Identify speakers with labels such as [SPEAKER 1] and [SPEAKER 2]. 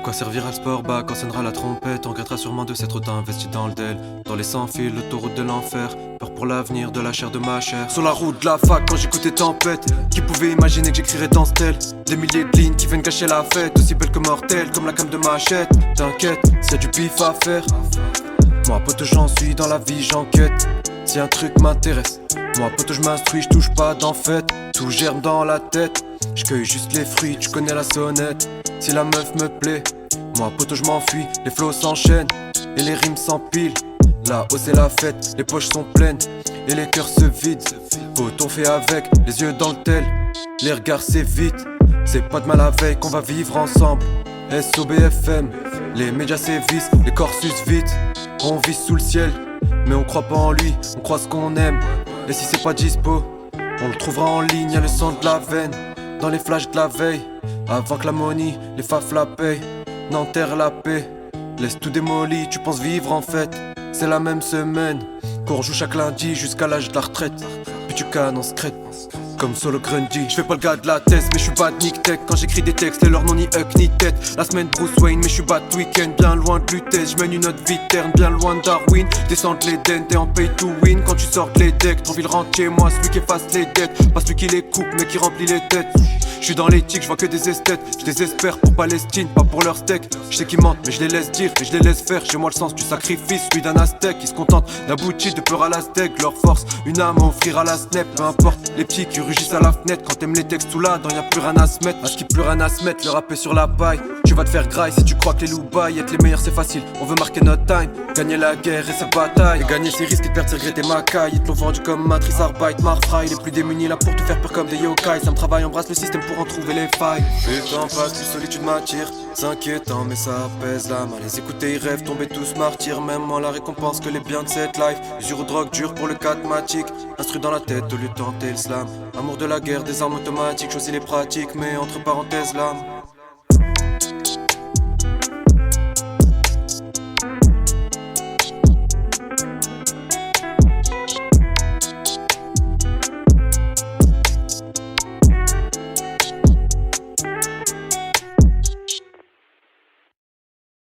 [SPEAKER 1] quoi servira le sport? Bah quand sonnera la trompette, on regrettera sûrement de s'être autant investi dans le DEL. Dans les sans-fils, l'autoroute de l'enfer. Peur pour l'avenir de la chair de ma chair. Sur la route de la fac quand j'écoutais Tempête, qui pouvait imaginer que j'écrirais dans ce tel? Des milliers de lignes qui viennent gâcher la fête, aussi belle que mortelle, comme la cam de machette. T'inquiète, s'il y a du pif à faire. Moi pote j'en suis dans la vie, j'enquête. Si un truc m'intéresse, moi pote je m'instruis, je touche pas d'en fait. Tout germe dans la tête, je cueille juste les fruits, tu connais la sonnette. Si la meuf me plaît, moi pote je m'enfuis. Les flots s'enchaînent et les rimes s'empilent. Là-haut c'est la fête, les poches sont pleines et les cœurs se vident. Pote on fait avec, les yeux dans le tel, les regards s'évitent. C'est pas de mal la veille qu'on va vivre ensemble. SOBFM, les médias sévissent, les corps s'usent vite. On vit sous le ciel, mais on croit pas en lui, on croit ce qu'on aime. Et si c'est pas dispo, on le trouvera en ligne, y'a le sang de la veine dans les flashs de la veille. Avant que la money, les faf la paye, n'enterre la paix. Laisse tout démoli, tu penses vivre en fait. C'est la même semaine qu'on joue chaque lundi jusqu'à l'âge de la retraite. Puis tu cannes en secret comme Solo Grundy. Je fais pas le gars de la thèse, mais je suis bad Nick Tech. Quand j'écris des textes, les leurs non ni huck ni tête. La semaine Bruce Wayne, mais je suis bad week-end. Bien loin de Lutèce, je mène une autre vie terne. Bien loin de Darwin, descends de l'Eden, t'es en pay to win. Quand tu sors de les decks, ton ville rentre chez moi, celui qui efface les dettes. Pas celui qui les coupe, mais qui remplit les têtes. Je suis dans l'éthique, je vois que des esthètes. Je désespère pour Palestine, pas pour leur steak. Je sais qu'ils mentent, mais je les laisse dire et je les laisse faire. J'ai moi le sens du sacrifice, celui d'un aztèque qui se contente d'aboutir de peur à la steak. Leur force, une âme à offrir à la snap. Peu importe les petits qui rugissent à la fenêtre. Quand t'aimes les textes sous là-dedans, y'a plus rien à se mettre. À ce qui plus rien à se mettre, le rap est sur la paille. Tu vas te faire graille si tu crois que les loups baillent. Être les meilleurs c'est facile, on veut marquer notre time. Gagner la guerre et sa bataille. Et gagner c'est risque et te faire regretter ma caille. Ils te l'ont vendu comme Matrice, Arbeit, Marfry. Les plus démunis là pour te faire peur comme des yokai. Ça me travaille, embrasse le système pour en trouver les failles. Plus le temps passe, plus solitude m'attire. C'est inquiétant mais ça apaise l'âme. À les écouter ils rêvent, tomber tous martyrs. Même moi la récompense que les biens de cette life. Usure aux drogues dures pour le catmatique. Instru dans la tête au lieu de tenter le slam. Amour de la guerre, des armes automatiques. Choisis les pratiques mais entre parenthèses l'âme.